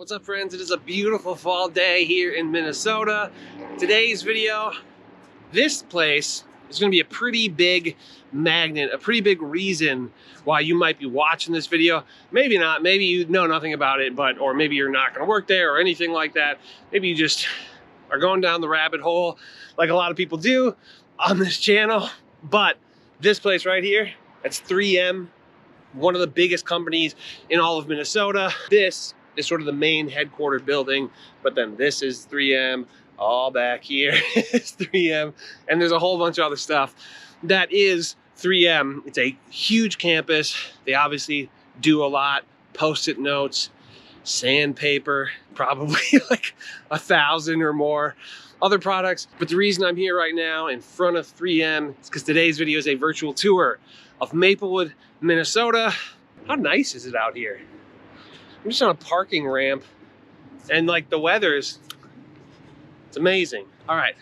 What's up, friends? It is a beautiful fall day here in Minnesota. Today's video, this place is going to be a pretty big magnet, a pretty big reason why you might be watching this video. Maybe not, maybe you know nothing about it, or maybe you're not going to work there or anything like that. Maybe you just are going down the rabbit hole like a lot of people do on this channel. But this place right here, it's 3M, one of the biggest companies in all of Minnesota. This is sort of the main headquarters building, but then this is 3M, all back here is 3M, and there's a whole bunch of other stuff that is 3M. It's a huge campus. They obviously do a lot, Post-it notes, sandpaper, probably like 1,000 or more other products. But the reason I'm here right now in front of 3M is because today's video is a virtual tour of Maplewood, Minnesota. How nice is it out here? I'm just on a parking ramp, and like the weather's, it's amazing. All right,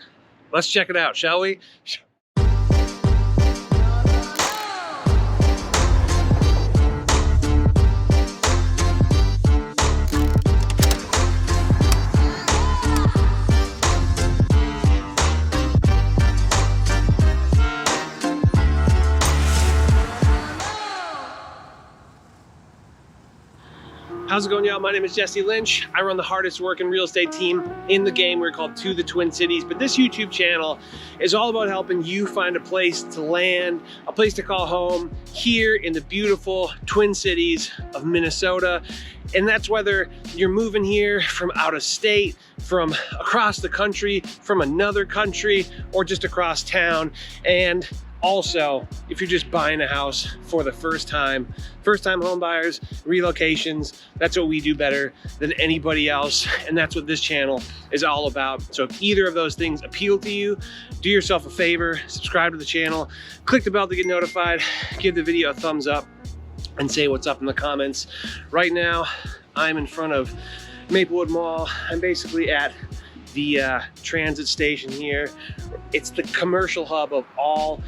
let's check it out, shall we? How's it going, y'all? My name is Jesse Lynch. I run the hardest working real estate team in the game. We're called To the Twin Cities, but this YouTube channel is all about helping you find a place to land, a place to call home here in the beautiful Twin Cities of Minnesota. And that's whether you're moving here from out of state, from across the country, from another country, or just across town. And also, if you're just buying a house for the first time home buyers, relocations, that's what we do better than anybody else. And that's what this channel is all about. So if either of those things appeal to you, do yourself a favor, subscribe to the channel, click the bell to get notified, give the video a thumbs up, and say what's up in the comments. Right now, I'm in front of Maplewood Mall. I'm basically at the transit station here. It's the commercial hub of all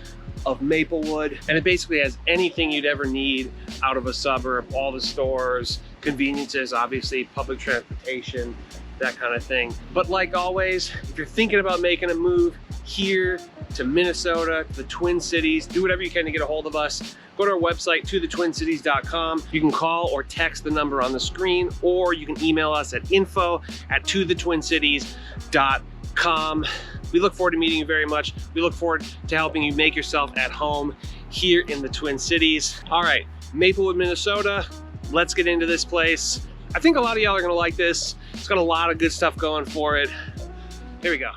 of Maplewood, and it basically has anything you'd ever need out of a suburb, all the stores, conveniences, obviously public transportation, that kind of thing. But like always, if you're thinking about making a move here to Minnesota, to the Twin Cities, do whatever you can to get a hold of us. Go to our website, tothetwincities.com. You can call or text the number on the screen, or you can email us at info@tothetwincities.com. We look forward to meeting you very much. We look forward to helping you make yourself at home here in the Twin Cities. All right, Maplewood, Minnesota. Let's get into this place. I think a lot of y'all are gonna like this. It's got a lot of good stuff going for it. Here we go.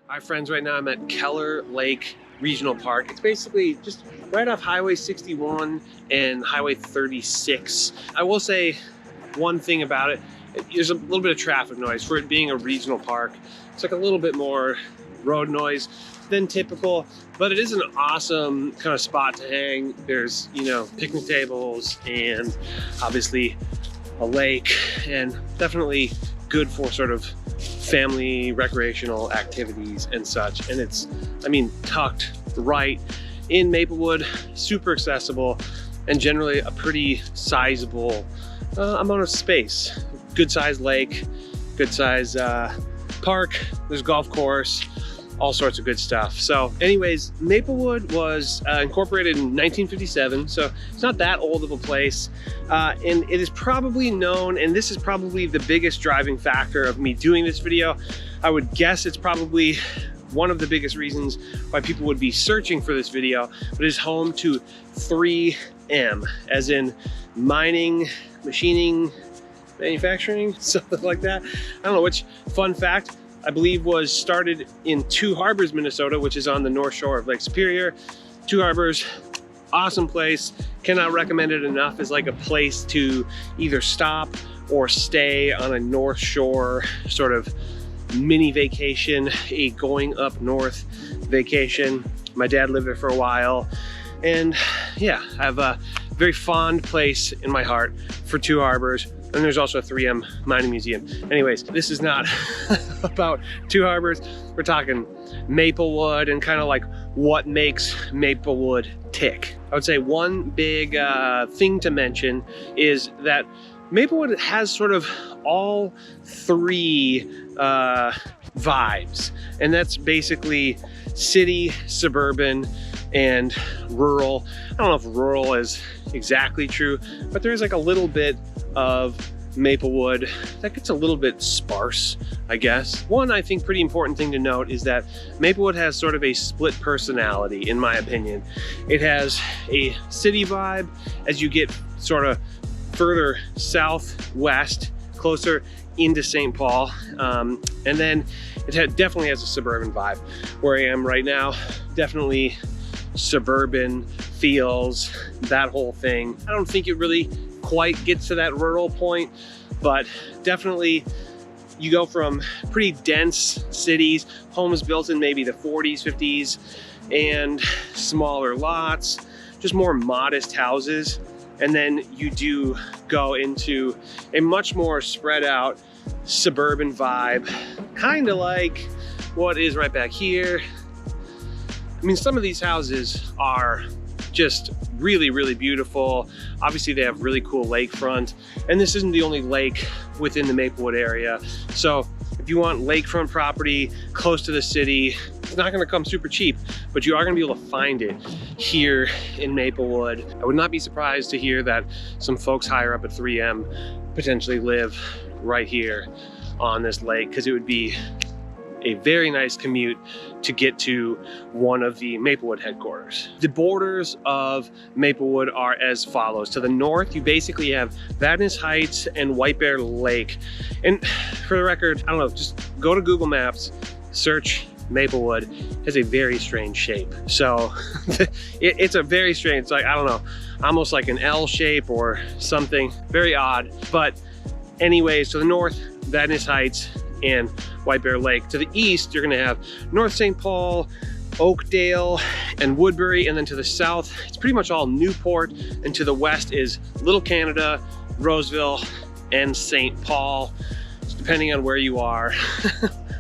Hi friends, right now I'm at Keller Lake Regional Park. It's basically just right off Highway 61 and Highway 36. I will say one thing about it, there's a little bit of traffic noise for it being a regional park. It's like a little bit more road noise than typical, but it is an awesome kind of spot to hang. There's, you know, picnic tables and obviously a lake, and definitely good for sort of family recreational activities and such. And it's, I mean, tucked right in Maplewood, super accessible, and generally a pretty sizable amount of space. Good sized lake, good size park, there's a golf course, all sorts of good stuff. So anyways, Maplewood was incorporated in 1957, so it's not that old of a place. And it is probably known, and this is probably the biggest driving factor of me doing this video. I would guess it's probably one of the biggest reasons why people would be searching for this video, but it is home to 3M, as in mining, machining, manufacturing, something like that. I don't know which. Fun fact, I believe was started in Two Harbors, Minnesota, which is on the north shore of Lake Superior. Two Harbors, awesome place. Cannot recommend it enough as like a place to either stop or stay on a North Shore sort of mini vacation, a going up north vacation. My dad lived there for a while, and yeah, I have a very fond place in my heart for Two Harbors. And there's also a 3M mining museum. Anyways, this is not about Two Harbors. We're talking Maplewood and kind of like what makes Maplewood tick. I would say one big thing to mention is that Maplewood has sort of all three vibes, and that's basically city, suburban, and rural. I don't know if rural is exactly true, but there's like a little bit of Maplewood that gets a little bit sparse, I guess. One, I think, pretty important thing to note is that Maplewood has sort of a split personality, in my opinion. It has a city vibe as you get sort of further southwest, closer into St. Paul, and then it definitely has a suburban vibe. Where I am right now, definitely suburban feels, that whole thing. I don't think it really quite gets to that rural point, but definitely you go from pretty dense cities, homes built in maybe the 40s, 50s, and smaller lots, just more modest houses. And then you do go into a much more spread out suburban vibe, kind of like what is right back here. I mean, some of these houses are just really, really beautiful. Obviously, they have really cool lakefront, and this isn't the only lake within the Maplewood area. So if you want lakefront property close to the city, it's not gonna come super cheap, but you are gonna be able to find it here in Maplewood. I would not be surprised to hear that some folks higher up at 3M potentially live right here on this lake, because it would be a very nice commute to get to one of the Maplewood headquarters. The borders of Maplewood are as follows. To the north, you basically have Vadnais Heights and White Bear Lake. And for the record, I don't know, just go to Google Maps, search Maplewood. It has a very strange shape. So it's a very strange, it's like, I don't know, almost like an L shape or something, very odd. But anyways, to the north, Vadnais Heights and White Bear Lake. To the east, you're gonna have North St. Paul, Oakdale, and Woodbury. And then to the south, it's pretty much all Newport. And to the west is Little Canada, Roseville, and St. Paul, depending on where you are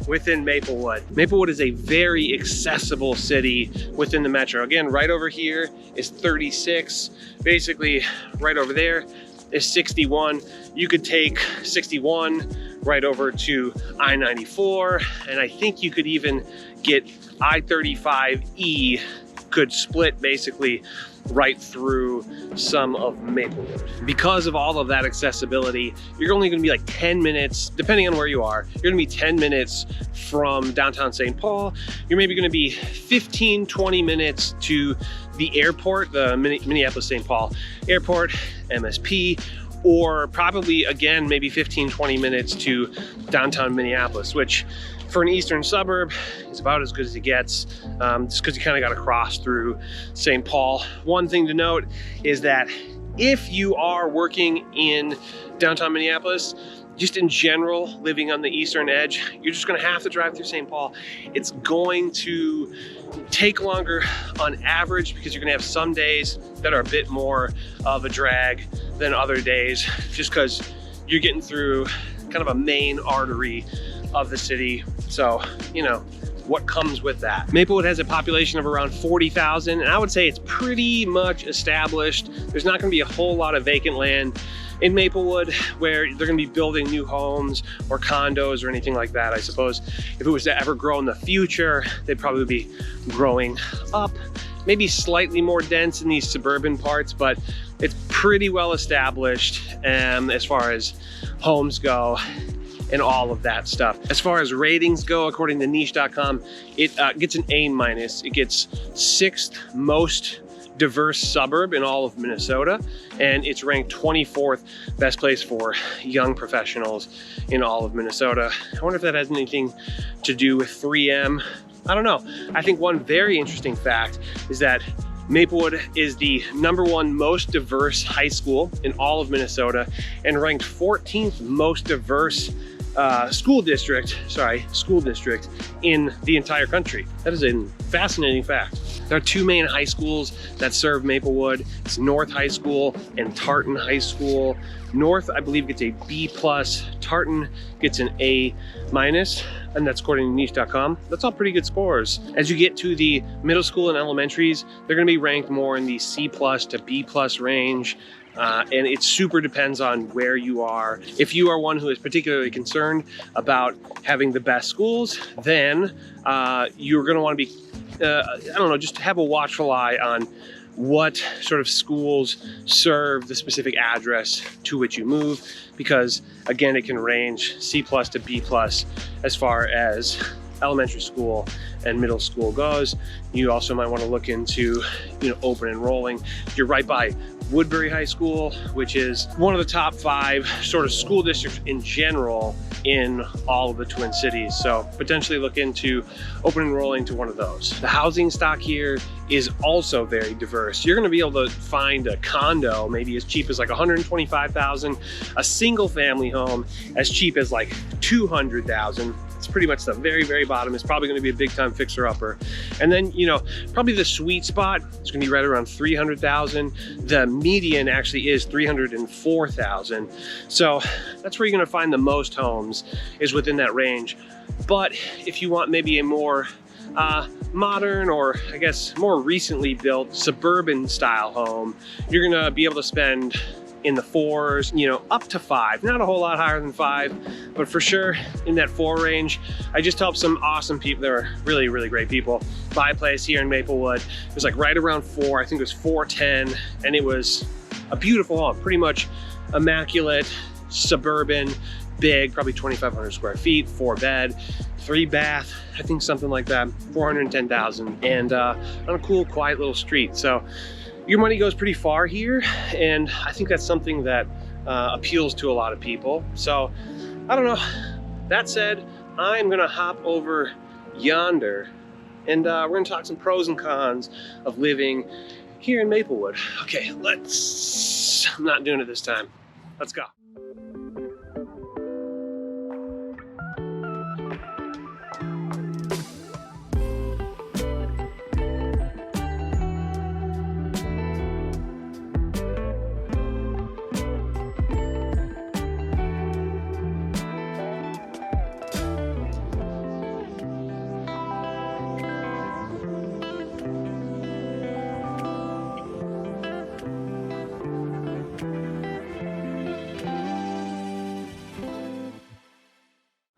within Maplewood. Maplewood is a very accessible city within the metro. Again, right over here is 36. Basically, right over there is 61. You could take 61 right over to I-94, and I think you could even get I-35E, could split basically right through some of Maplewood. Because of all of that accessibility, you're only gonna be like 10 minutes, depending on where you are, you're gonna be 10 minutes from downtown St. Paul. You're maybe gonna be 15, 20 minutes to the airport, the Minneapolis St. Paul Airport, MSP, or probably, again, maybe 15, 20 minutes to downtown Minneapolis, which for an eastern suburb is about as good as it gets, just because you kind of got to cross through St. Paul. One thing to note is that if you are working in downtown Minneapolis, just in general, living on the eastern edge, you're just gonna have to drive through St. Paul. It's going to take longer on average because you're gonna have some days that are a bit more of a drag than other days, just because you're getting through kind of a main artery of the city. So, you know, what comes with that. Maplewood has a population of around 40,000, and I would say it's pretty much established. There's not gonna be a whole lot of vacant land in Maplewood where they're gonna be building new homes or condos or anything like that. I suppose if it was to ever grow in the future, they'd probably be growing up, maybe slightly more dense in these suburban parts, but it's pretty well established as far as homes go and all of that stuff. As far as ratings go, according to niche.com, it gets an A-. It gets 6th most diverse suburb in all of Minnesota, and it's ranked 24th best place for young professionals in all of Minnesota. I wonder if that has anything to do with 3M. I don't know. I think one very interesting fact is that Maplewood is the #1 most diverse high school in all of Minnesota and ranked 14th most diverse school district in the entire country. That is a fascinating fact. There are 2 main high schools that serve Maplewood. It's North High School and Tartan High School. North, I believe, gets a B+, Tartan gets an A-, and that's according to niche.com. That's all pretty good scores. As you get to the middle school and elementaries, they're gonna be ranked more in the C+ to B+ range. And it super depends on where you are. If you are one who is particularly concerned about having the best schools, then you're gonna wanna be, I don't know, just have a watchful eye on what sort of schools serve the specific address to which you move, because again, it can range C+ to B+ as far as elementary school and middle school goes. You also might want to look into, open enrolling. You're right by Woodbury High School, which is one of the top 5 sort of school districts in general in all of the Twin Cities. So potentially look into open enrolling to one of those. The housing stock here is also very diverse. You're gonna be able to find a condo maybe as cheap as like $125,000, a single family home as cheap as like $200,000. It's pretty much the very, very bottom. It's probably gonna be a big time fixer upper. And then, probably the sweet spot is gonna be right around $300,000. The median actually is $304,000. So that's where you're gonna find the most homes, is within that range. But if you want maybe a more modern, or I guess more recently built suburban style home, you're gonna be able to spend in the 4s, up to 5, not a whole lot higher than 5, but for sure in that 4 range. I just helped some awesome people. They were really, really great people buy a place here in Maplewood. It was like right around 4, I think it was 410, and it was a beautiful home, pretty much immaculate, suburban, big, probably 2,500 square feet, 4-bed, 3-bath, I think something like that, 410,000, and on a cool, quiet little street. So your money goes pretty far here, and I think that's something that appeals to a lot of people. So I don't know. That said, I'm gonna hop over yonder, and we're gonna talk some pros and cons of living here in Maplewood. Okay, I'm not doing it this time. Let's go.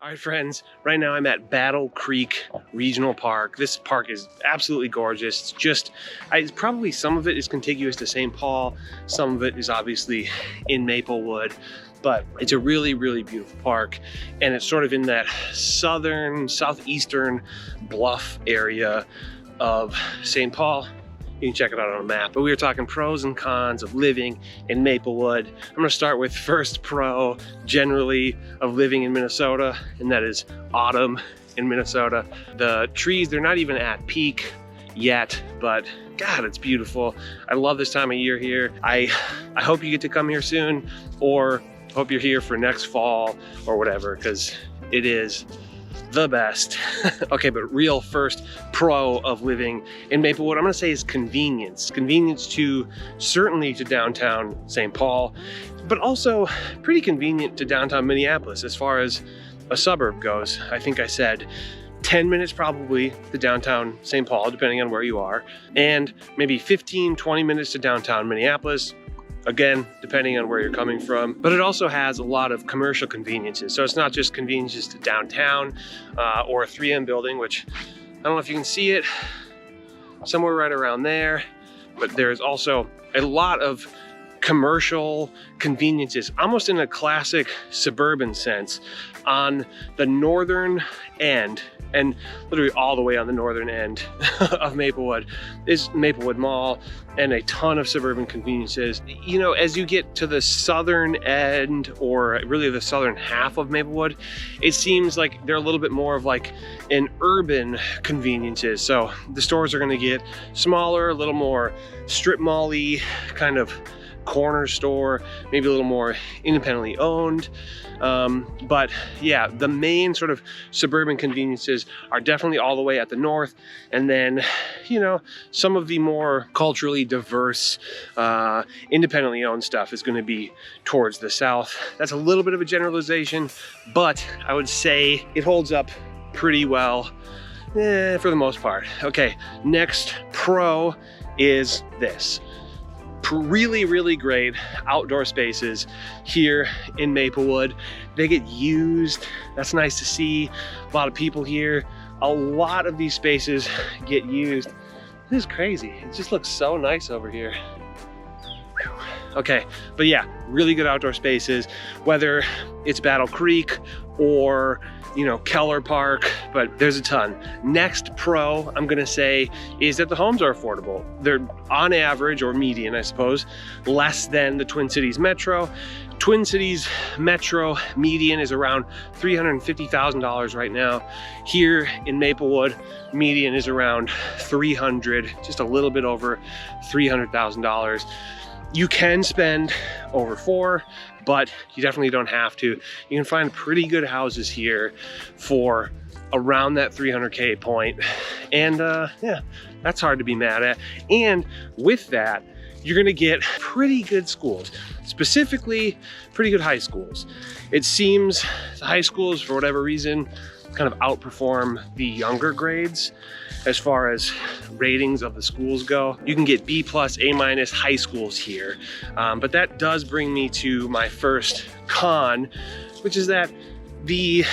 All right, friends, right now I'm at Battle Creek Regional Park. This park is absolutely gorgeous. It's probably some of it is contiguous to St. Paul. Some of it is obviously in Maplewood, but it's a really, really beautiful park. And it's sort of in that southeastern bluff area of St. Paul. You can check it out on a map. But we were talking pros and cons of living in Maplewood. I'm gonna start with first pro generally of living in Minnesota, and that is autumn in Minnesota. The trees, they're not even at peak yet, but God, it's beautiful. I love this time of year here. I hope you get to come here soon, or hope you're here for next fall or whatever, because it is the best. Okay, but real first pro of living in Maplewood, I'm gonna say, is convenience. Convenience certainly to downtown St. Paul, but also pretty convenient to downtown Minneapolis as far as a suburb goes. I think I said 10 minutes probably to downtown St. Paul, depending on where you are, and maybe 15, 20 minutes to downtown Minneapolis. Again, depending on where you're coming from, but it also has a lot of commercial conveniences. So it's not just conveniences to downtown or a 3M building, which I don't know if you can see it, somewhere right around there, but there's also a lot of commercial conveniences, almost in a classic suburban sense, on the northern end, and literally all the way on the northern end of Maplewood is Maplewood Mall and a ton of suburban conveniences. You know, as you get to the southern end, or really the southern half of Maplewood, it seems like they're a little bit more of like an urban conveniences. So the stores are gonna get smaller, a little more strip mall-y kind of corner store, maybe a little more independently owned. But yeah, the main sort of suburban conveniences are definitely all the way at the north. And then, you know, some of the more culturally diverse, independently owned stuff is going to be towards the south. That's a little bit of a generalization, but I would say it holds up pretty well for the most part. Okay, next pro is this. Really great outdoor spaces here in Maplewood. They get used. That's nice to see. A lot of people here. A lot of these spaces get used. This is crazy. It just looks so nice over here. Okay, but yeah, really good outdoor spaces, whether it's Battle Creek or, you know, Keller Park, but there's a ton. Next pro I'm gonna say is that the homes are affordable. They're on average, or median I suppose, less than the Twin Cities Metro. Twin Cities Metro median is around $350,000 right now. Here in Maplewood, median is around 300, just a little bit over $300,000. You can spend over $4, but you definitely don't have to. You can find pretty good houses here for around that 300K point. And yeah, that's hard to be mad at. And with that, you're gonna get pretty good schools, specifically pretty good high schools. It seems the high schools, for whatever reason, kind of outperform the younger grades as far as ratings of the schools go. You can get B+, A- high schools here. But that does bring me to my first con, which is that the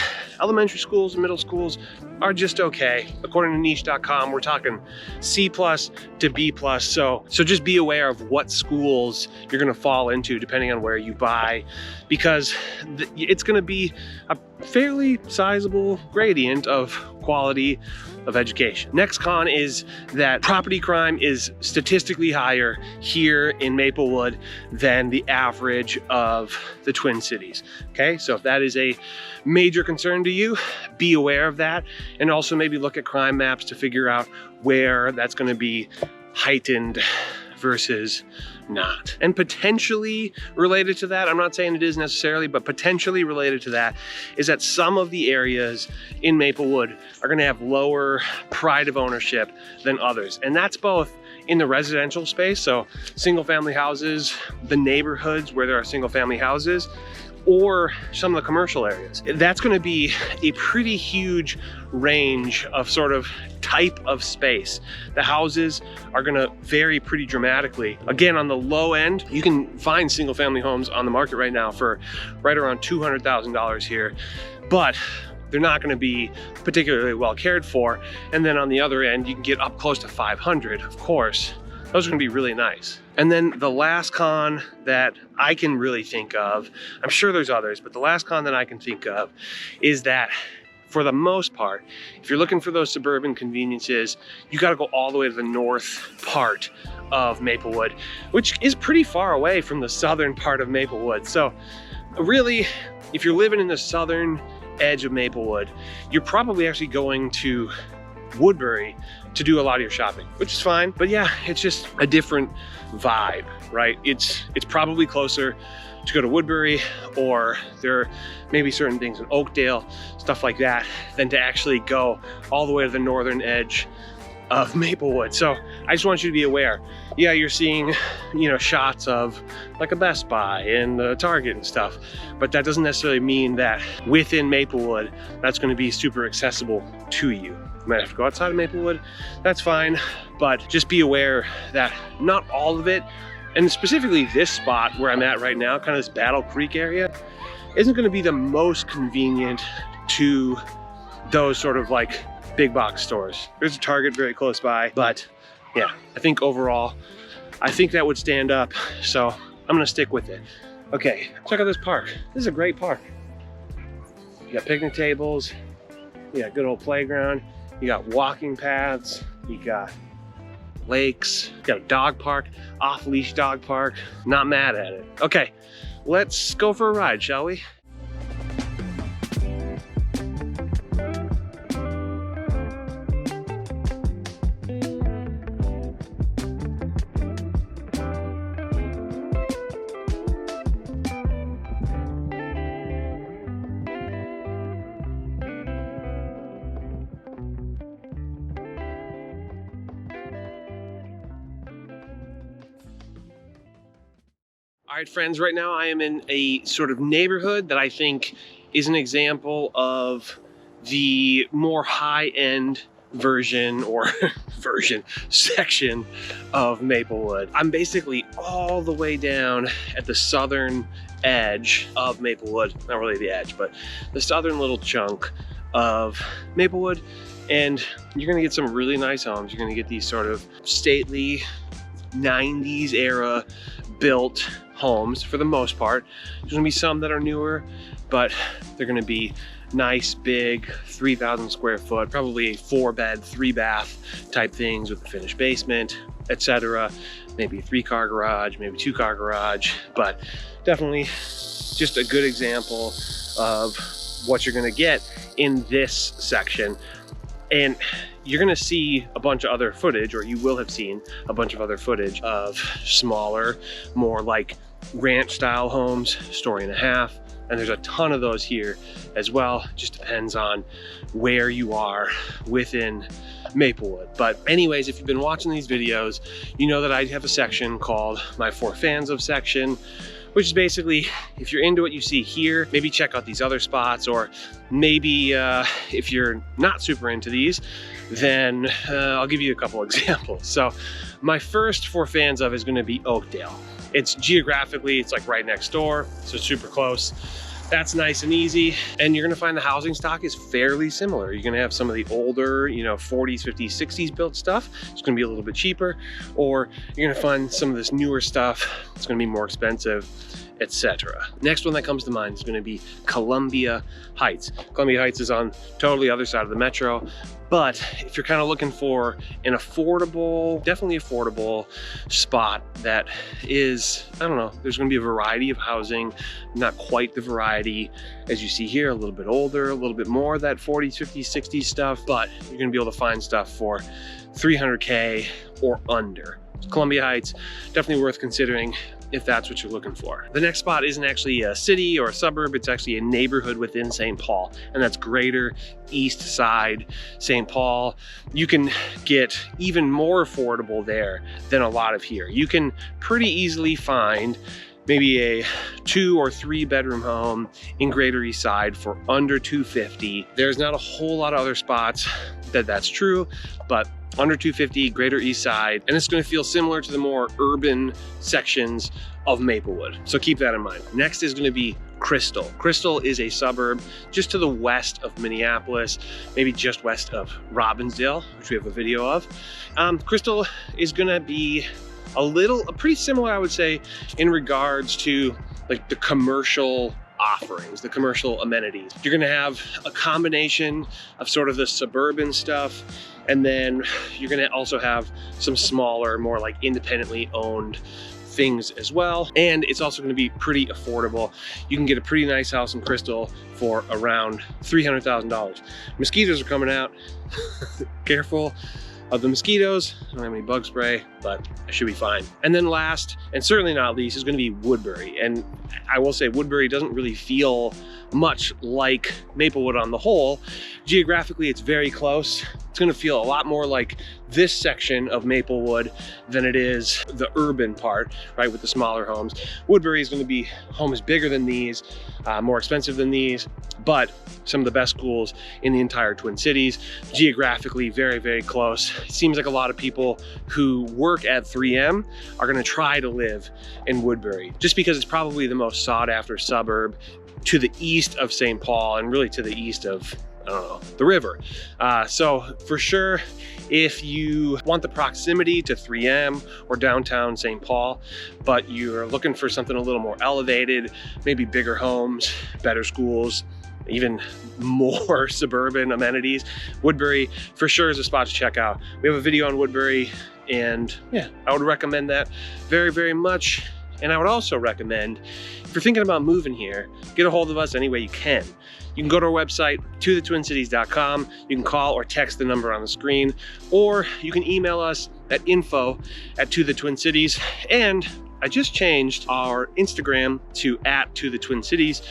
elementary schools and middle schools are just okay. According to niche.com, we're talking C+ to B+. So just be aware of what schools you're gonna fall into depending on where you buy, because it's gonna be a fairly sizable gradient of quality of education. Next con is that property crime is statistically higher here in Maplewood than the average of the Twin Cities. Okay, so if that is a major concern to you, be aware of that, and also maybe look at crime maps to figure out where that's going to be heightened versus not. And potentially related to that, I'm not saying it is necessarily, but potentially related to that is that some of the areas in Maplewood are going to have lower pride of ownership than others. And that's both in the residential space, so single family houses, the neighborhoods where there are single family houses, or some of the commercial areas. That's going to be a pretty huge range of sort of type of space. The houses are going to vary pretty dramatically. Again, on the low end, you can find single family homes on the market right now for right around $200,000 here, but they're not going to be particularly well cared for. And then on the other end, you can get up close to 500, of course. Those are gonna be really nice. And then the last con that I can really think of, I'm sure there's others, but the last con that I can think of is that for the most part, if you're looking for those suburban conveniences, you gotta go all the way to the north part of Maplewood, which is pretty far away from the southern part of Maplewood. So really, if you're living in the southern edge of Maplewood, you're probably actually going to Woodbury to do a lot of your shopping, which is fine. But yeah, it's just a different vibe, right? It's probably closer to go to Woodbury, or there are maybe certain things in Oakdale, stuff like that, than to actually go all the way to the northern edge of Maplewood. So I just want you to be aware. Yeah, you're seeing, you know, shots of like a Best Buy and a Target and stuff, but that doesn't necessarily mean that within Maplewood, that's going to be super accessible to you. You might have to go outside of Maplewood, that's fine, but just be aware that not all of it, and specifically this spot where I'm at right now, kind of this Battle Creek area, isn't going to be the most convenient to those sort of like big box stores. There's a Target very close by, but yeah, I think overall, I think that would stand up. So I'm gonna stick with it. Okay, check out this park. This is a great park. You got picnic tables, you got good old playground, you got walking paths, you got lakes, you got a dog park, off-leash dog park. Not mad at it. Okay, let's go for a ride, shall we? All right, friends, right now I am in a sort of neighborhood that I think is an example of the more high-end version or section of Maplewood. I'm basically all the way down at the southern edge of Maplewood. Not really the edge, but the southern little chunk of Maplewood. And you're gonna get some really nice homes. You're gonna get these sort of stately 90s era built homes for the most part. There's gonna be some that are newer, but they're gonna be nice, big, 3,000 square foot, probably a 4-bed, 3-bath type things with a finished basement, etc. Maybe a 3-car garage, maybe 2-car garage, but definitely just a good example of what you're gonna get in this section. And you're gonna see a bunch of other footage, or you will have seen a bunch of other footage of smaller, more like ranch style homes, 1.5 stories. And there's a ton of those here as well. Just depends on where you are within Maplewood. But anyways, if you've been watching these videos, you know that I have a section called my For Fans Of section, which is basically, if you're into what you see here, maybe check out these other spots, or maybe if you're not super into these, then I'll give you a couple examples. So my first For Fans Of is gonna be Oakdale. It's geographically, it's like right next door, so super close. That's nice and easy. And you're gonna find the housing stock is fairly similar. You're gonna have some of the older, 40s, 50s, 60s built stuff. It's gonna be a little bit cheaper, or you're gonna find some of this newer stuff. It's gonna be more expensive, etc. Next one that comes to mind is gonna be Columbia Heights. Columbia Heights is on totally other side of the metro, but if you're kind of looking for an affordable, definitely affordable spot that is, I don't know, there's gonna be a variety of housing, not quite the variety as you see here, a little bit older, a little bit more that 40s, 50s, 60s stuff, but you're gonna be able to find stuff for 300K or under. Columbia Heights, definitely worth considering if that's what you're looking for. The next spot isn't actually a city or a suburb, it's actually a neighborhood within St. Paul, and that's Greater East Side St. Paul. You can get even more affordable there than a lot of here. You can pretty easily find maybe a 2 or 3 bedroom home in Greater East Side for under $250. There's not a whole lot of other spots that's true, but under $250, Greater East Side, and it's gonna feel similar to the more urban sections of Maplewood. So keep that in mind. Next is gonna be Crystal. Crystal is a suburb just to the west of Minneapolis, maybe just west of Robbinsdale, which we have a video of. Crystal is gonna be pretty similar, I would say, in regards to like the commercial offerings, the commercial amenities. You're gonna have a combination of sort of the suburban stuff, and then you're gonna also have some smaller, more like independently owned things as well. And it's also gonna be pretty affordable. You can get a pretty nice house in Crystal for around $300,000. Mosquitoes are coming out. Careful of the mosquitoes. I don't have any bug spray, but I should be fine. And then last, and certainly not least, is gonna be Woodbury. And I will say Woodbury doesn't really feel much like Maplewood on the whole. Geographically, it's very close. It's gonna feel a lot more like this section of Maplewood than it is the urban part, right, with the smaller homes. Woodbury is gonna be homes bigger than these, more expensive than these, but some of the best schools in the entire Twin Cities. Geographically, very, very close. It seems like a lot of people who work at 3M are gonna try to live in Woodbury, just because it's probably the most sought after suburb to the east of St. Paul, and really to the east of I don't know, the river. So for sure, if you want the proximity to 3M or downtown St. Paul, but you're looking for something a little more elevated, maybe bigger homes, better schools, even more suburban amenities, Woodbury for sure is a spot to check out. We have a video on Woodbury, and yeah, I would recommend that very, very much. And I would also recommend, if you're thinking about moving here, get a hold of us any way you can. You can go to our website, tothetwincities.com. You can call or text the number on the screen, or you can email us at info@tothetwincities. And I just changed our Instagram to @tothetwincities.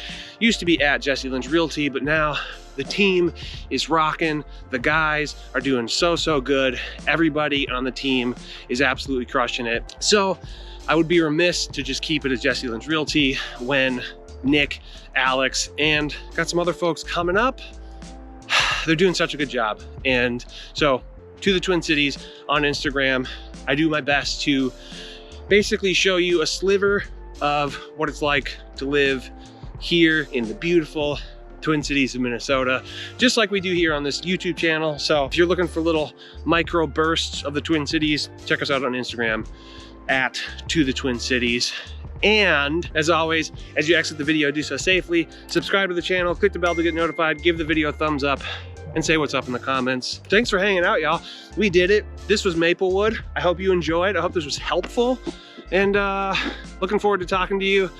Used to be @Jesse Lynch Realty, but now the team is rocking. The guys are doing so good. Everybody on the team is absolutely crushing it. So I would be remiss to just keep it as Jesse Lynch Realty when Nick, Alex, and got some other folks coming up. They're doing such a good job. And so To the Twin Cities on Instagram, I do my best to basically show you a sliver of what it's like to live here in the beautiful Twin Cities of Minnesota, just like we do here on this YouTube channel. So if you're looking for little micro bursts of the Twin Cities, check us out on Instagram @tothetwincities. And as always, as you exit the video, do so safely. Subscribe to the channel, click the bell to get notified, give the video a thumbs up, and say what's up in the comments. Thanks for hanging out, y'all. We did it. This was Maplewood. I hope you enjoyed. I hope this was helpful. And looking forward to talking to you.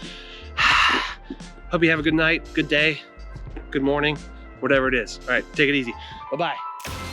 Hope you have a good night, good day, good morning, whatever it is. All right, take it easy. Bye-bye.